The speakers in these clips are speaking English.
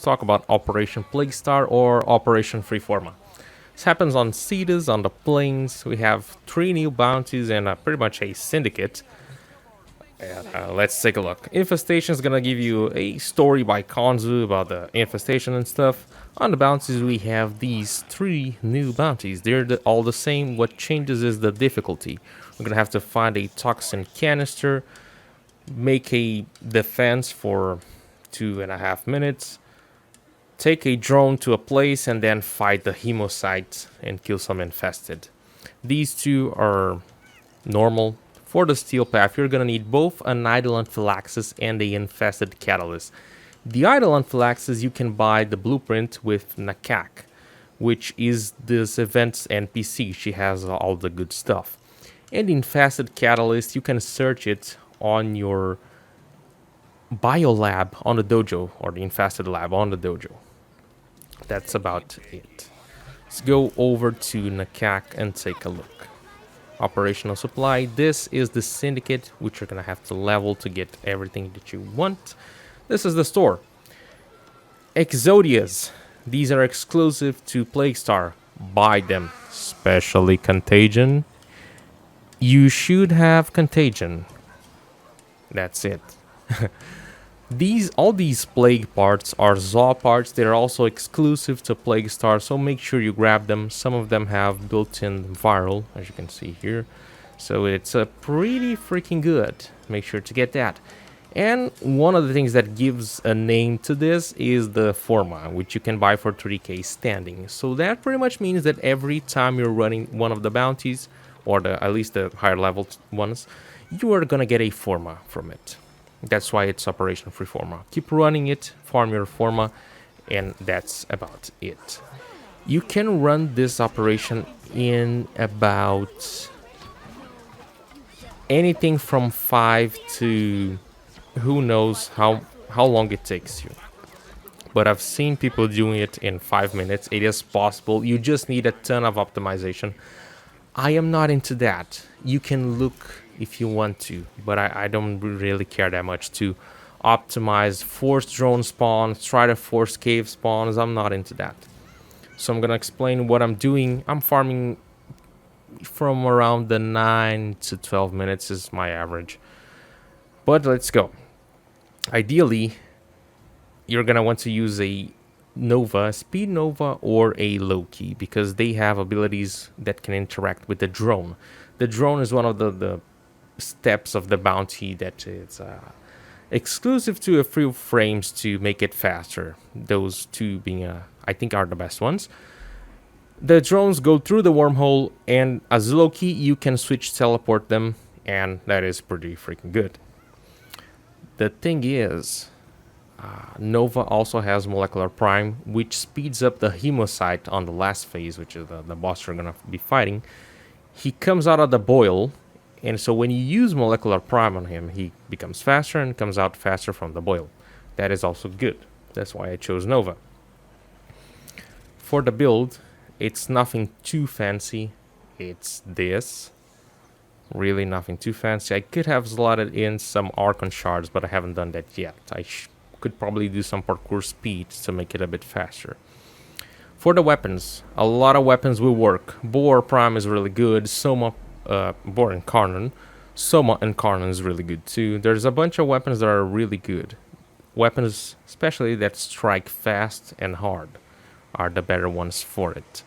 talk about Operation Plague Star or Operation FORMA. This happens on cities, on the plains. We have 3 new bounties and pretty much a syndicate. And, let's take a look. Infestation is gonna give you a story by Konzu about the infestation and stuff. On the bounties, we have these 3 new bounties. They're all the same. What changes is the difficulty. We're gonna have to find a toxin canister, make a defense for 2.5 minutes, take a drone to a place, and then fight the hemocyte and kill some infested. These 2 are normal. For the steel path, you're gonna need both an idle anaphylaxis and a infested catalyst. The idle anaphylaxis, you can buy the blueprint with Nakak, which is this event's NPC. She has all the good stuff. And the infested catalyst, you can search it on your biolab on the dojo, or the infested lab on the dojo. That's about it. Let's go over to Nakak and take a look. Operational supply. This is the syndicate, which you're gonna have to level to get everything that you want. This is the store. Exodias. These are exclusive to Plague Star. Buy them. Especially Contagion. You should have Contagion. That's it. All these plague parts are Zaw parts. They're also exclusive to Plague Star, so make sure you grab them. Some of them have built-in viral, as you can see here. So it's pretty freaking good. Make sure to get that. And one of the things that gives a name to this is the FORMA, which you can buy for 3k standing. So that pretty much means that every time you're running one of the bounties, or at least the higher level ones, you are gonna get a FORMA from it. That's why it's Operation FORMA. Keep running it, farm your FORMA, and that's about it. You can run this operation in about anything from 5 to who knows how long it takes you. But I've seen people doing it in 5 minutes. It is possible. You just need a ton of optimization. I am not into that. You can look if you want to, but I don't really care that much to optimize force drone spawns, try to force cave spawns. I'm not into that. So I'm gonna explain what I'm doing. I'm farming from around the 9 to 12 minutes is my average. But let's go. Ideally, you're gonna want to use a Nova, Speed Nova, or a Loki, because they have abilities that can interact with the drone. The drone is one of the steps of the bounty that is exclusive to a few frames to make it faster. Those 2 being, I think, are the best ones. The drones go through the wormhole, and as Loki, you can switch teleport them, and that is pretty freaking good. The thing is, Nova also has Molecular Prime, which speeds up the hemocyte on the last phase, which is the boss you're gonna be fighting. He comes out of the boil, and so when you use Molecular Prime on him, he becomes faster and comes out faster from the boil. That is also good. That's why I chose Nova. For the build, it's nothing too fancy. It's this. Really nothing too fancy. I could have slotted in some Archon shards, but I haven't done that yet. I could probably do some parkour speed to make it a bit faster. For the weapons, a lot of weapons will work. Boar Prime is really good. Boar and Karnan. Soma and Karnan is really good too. There's a bunch of weapons that are really good. Weapons, especially that strike fast and hard, are the better ones for it.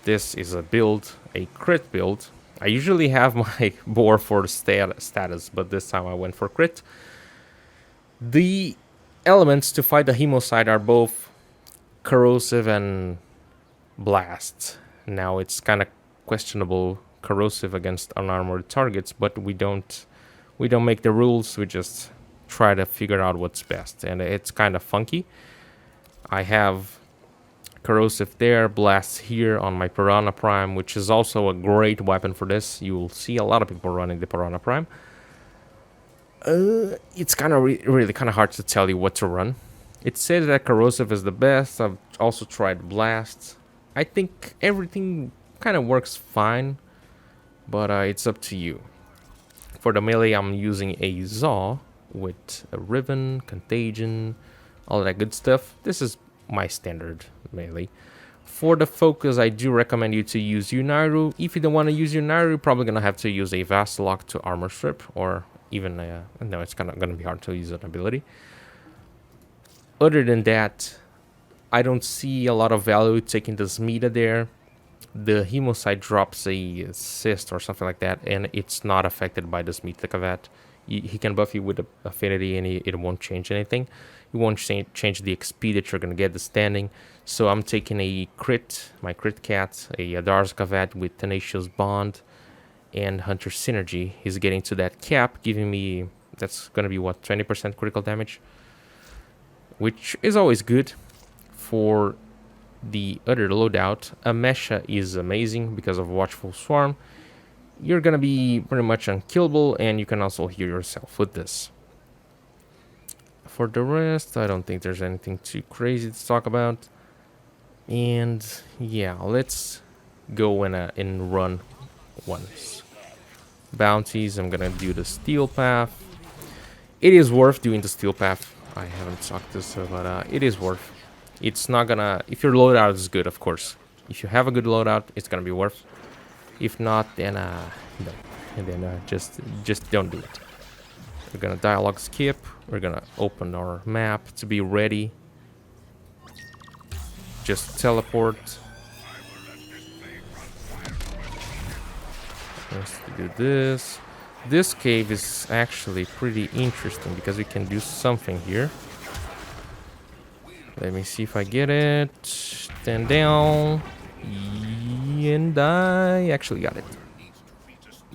This is a build, a crit build. I usually have my boar for status, but this time I went for crit. The elements to fight the hemocyte are both corrosive and blast. Now it's kind of questionable corrosive against unarmored targets, but we don't make the rules. We just try to figure out what's best, and it's kind of funky. I have corrosive there, blast here on my Piranha Prime, which is also a great weapon for this. You'll see a lot of people running the Piranha Prime. It's kind of really kind of hard to tell you what to run. It says that corrosive is the best. I've also tried blast. I think everything kind of works fine, but it's up to you. For the melee, I'm using a Zaw with a Riven, Contagion, all that good stuff. This is my standard melee. For the focus, I do recommend you to use Unairu. If you don't want to use Unairu, you're probably gonna have to use a Vastalok to armor strip, or even no, it's kind of gonna be hard to use an ability. Other than that, I don't see a lot of value taking this Meta there. The Hemocide drops a assist or something like that, and it's not affected by this Mythic Avat. He can buff you with the affinity, and it won't change anything. It won't change the XP that you're gonna get, the standing. So I'm taking a crit, my crit cat, a Darsk Avat with Tenacious Bond and Hunter Synergy. He's getting to that cap, giving me, that's gonna be what, 20% critical damage, which is always good. For the other loadout, Amesha is amazing because of Watchful Swarm. You're gonna be pretty much unkillable, and you can also heal yourself with this. For the rest, I don't think there's anything too crazy to talk about. And yeah, let's go and run once. Bounties, I'm gonna do the Steel Path. It is worth doing the Steel Path. I haven't talked this, but it is worth. It's not gonna, if your loadout is good, of course. If you have a good loadout, it's gonna be worth. If not, then no. And then just don't do it. We're gonna dialogue skip. We're gonna open our map to be ready. Just teleport. Let's do this. This cave is actually pretty interesting because we can do something here. Let me see if I get it. Stand down. And I actually got it.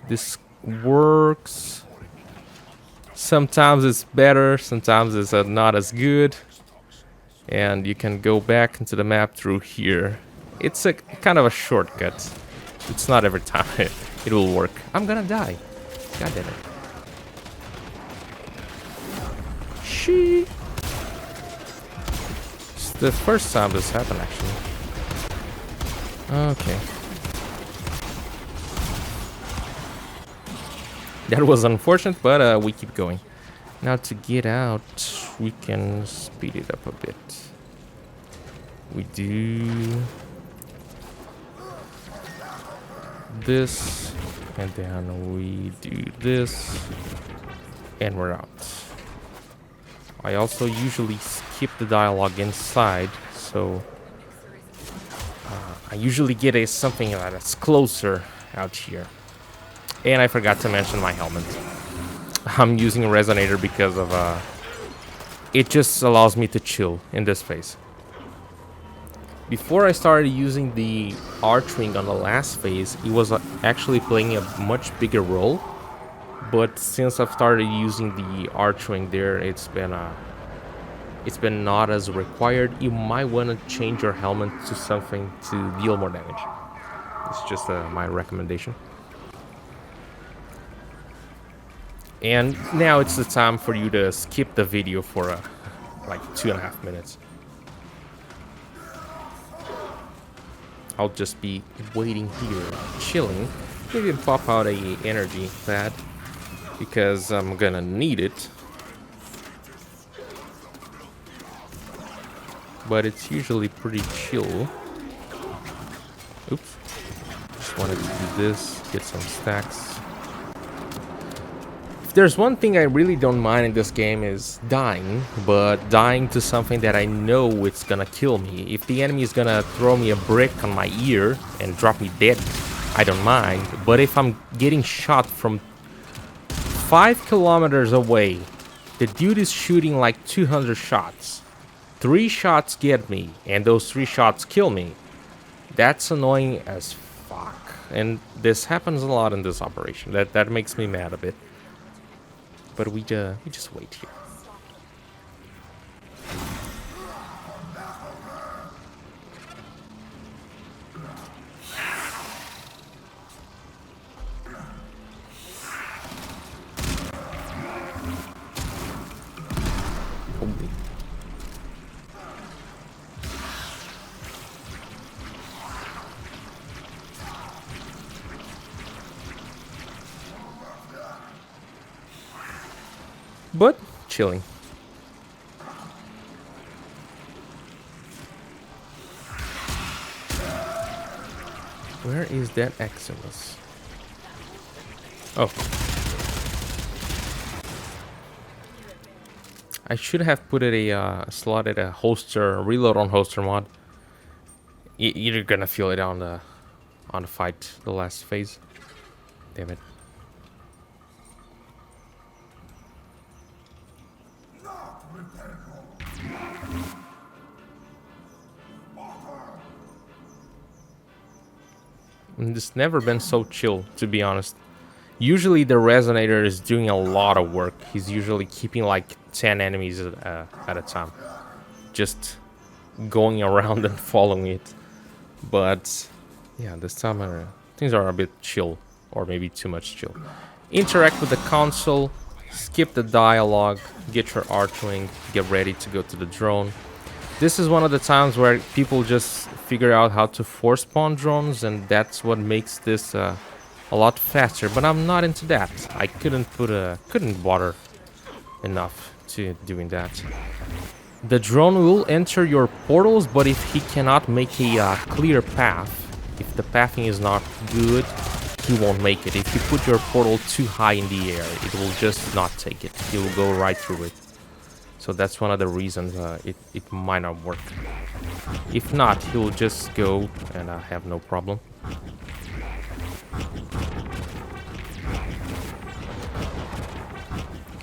This works. Sometimes it's better, sometimes it's not as good. And you can go back into the map through here. It's a kind of a shortcut. It's not every time it will work. I'm gonna die. God damn it. She. It's the first time this happened, actually. Okay. That was unfortunate, but we keep going. Now to get out, we can speed it up a bit. We do this, and then we do this, and we're out. I also usually skip the dialogue inside, so I usually get something that's closer out here. And I forgot to mention my helmet. I'm using a resonator because of it just allows me to chill in this phase. Before I started using the archwing on the last phase, it was actually playing a much bigger role. But since I've started using the archwing there, it's been not as required. You might want to change your helmet to something to deal more damage. It's just my recommendation. And now it's the time for you to skip the video for like 2.5 minutes. I'll just be waiting here, chilling. Maybe pop out a energy pad because I'm gonna need it. But it's usually pretty chill. Oops. Just wanted to do this, get some stacks. If there's one thing I really don't mind in this game is dying, but dying to something that I know it's gonna kill me. If the enemy is gonna throw me a brick on my ear and drop me dead, I don't mind. But if I'm getting shot from 5 kilometers away, the dude is shooting like 200 shots. 3 shots get me, and those 3 shots kill me. That's annoying as fuck. And this happens a lot in this operation. That makes me mad a bit. But we just wait here. Holy. But chilling. Where is that Eximus? Oh. I should have put it slotted a holster, reload on holster mod. You're gonna feel it on the fight, the last phase. Damn it. And it's never been so chill, to be honest. Usually the resonator is doing a lot of work. He's usually keeping like 10 enemies at a time, just going around and following it. But yeah, this time things are a bit chill, or maybe too much chill. Interact with the console, skip the dialogue, get your Archwing, get ready to go to the drone. This is one of the times where people just figure out how to force spawn drones, and that's what makes this a lot faster. But I'm not into that. I couldn't bother enough to doing that. The drone will enter your portals, but if he cannot make a clear path, if the pathing is not good, he won't make it. If you put your portal too high in the air, it will just not take it. He will go right through it. So that's one of the reasons it might not work. If not, he'll just go and have no problem.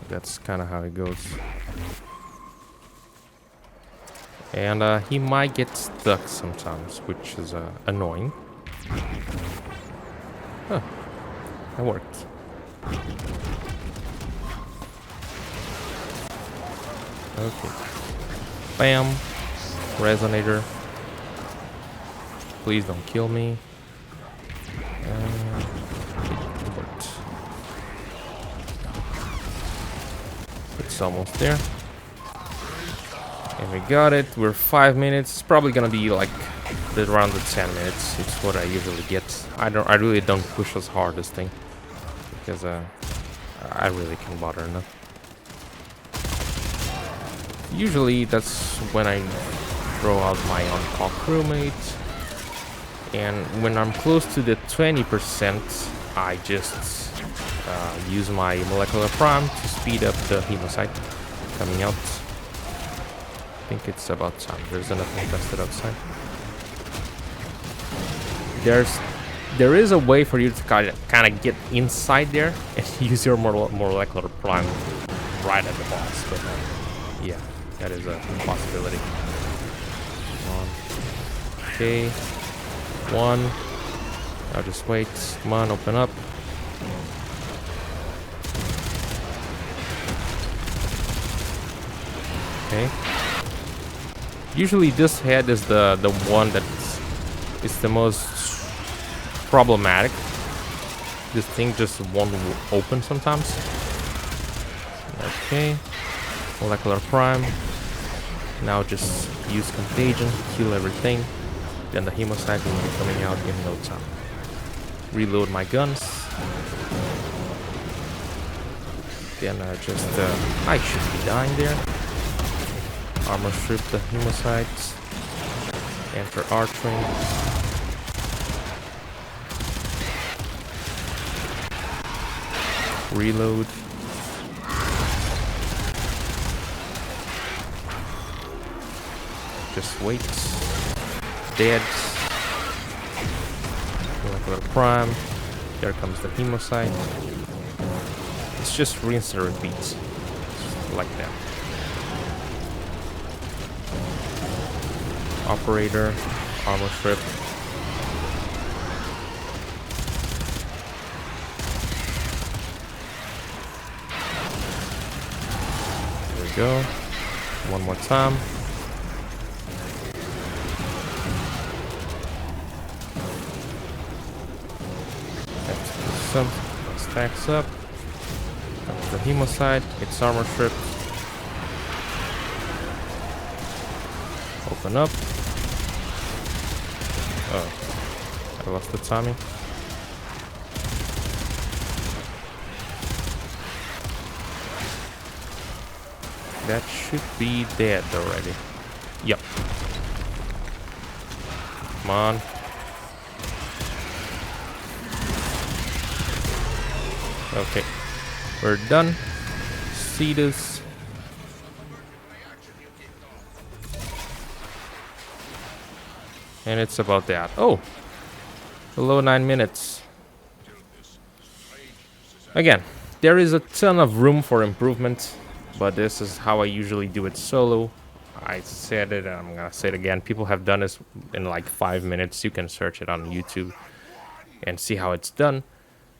That's kind of how it goes. And he might get stuck sometimes, which is annoying. Huh. That worked. Okay. Bam. Resonator. Please don't kill me. It worked. It's almost there. And we got it. We're 5 minutes. It's probably gonna be like around the 10 minutes. It's what I usually get. I really don't push as hard this thing, because I really can't bother enough. Usually that's when I throw out my on-call crewmate, and when I'm close to the 20%, I just use my molecular prime to speed up the hemocyte coming out. I think it's about time. There's enough infested outside. There is a way for you to kind of get inside there and use your molecular prime right at the boss, but yeah, that is a possibility. Okay, one. Now just wait. Come on, open up. Okay. Usually this head is the one that is the most problematic. This thing just won't open sometimes. Okay. Molecular prime. Now just use contagion, kill everything. Then the hemocyte will be coming out in no time. Reload my guns. Then I should be dying there. Armor strip the hemocytes. Enter Archwing. Reload. Just wait. Dead. Molecular prime. There comes the hemocyte. It's just rinse and repeat. Just like that. Operator. Armor strip. There we go. One more time. Stacks up. That's the hemocyte. It's armor strip. Open up. Oh, I lost the timing. That should be dead already. Yep. Come on. Okay, we're done. See this. And it's about that. Oh, below 9 minutes. Again, there is a ton of room for improvement, but this is how I usually do it solo. I said it, and I'm gonna say it again. People have done this in like 5 minutes. You can search it on YouTube and see how it's done.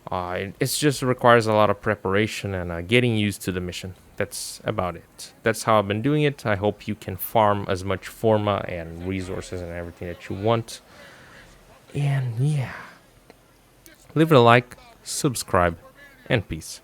It just requires a lot of preparation and getting used to the mission. That's about it. That's how I've been doing it. I hope you can farm as much FORMA and resources and everything that you want. And yeah, leave it a like, subscribe, and peace.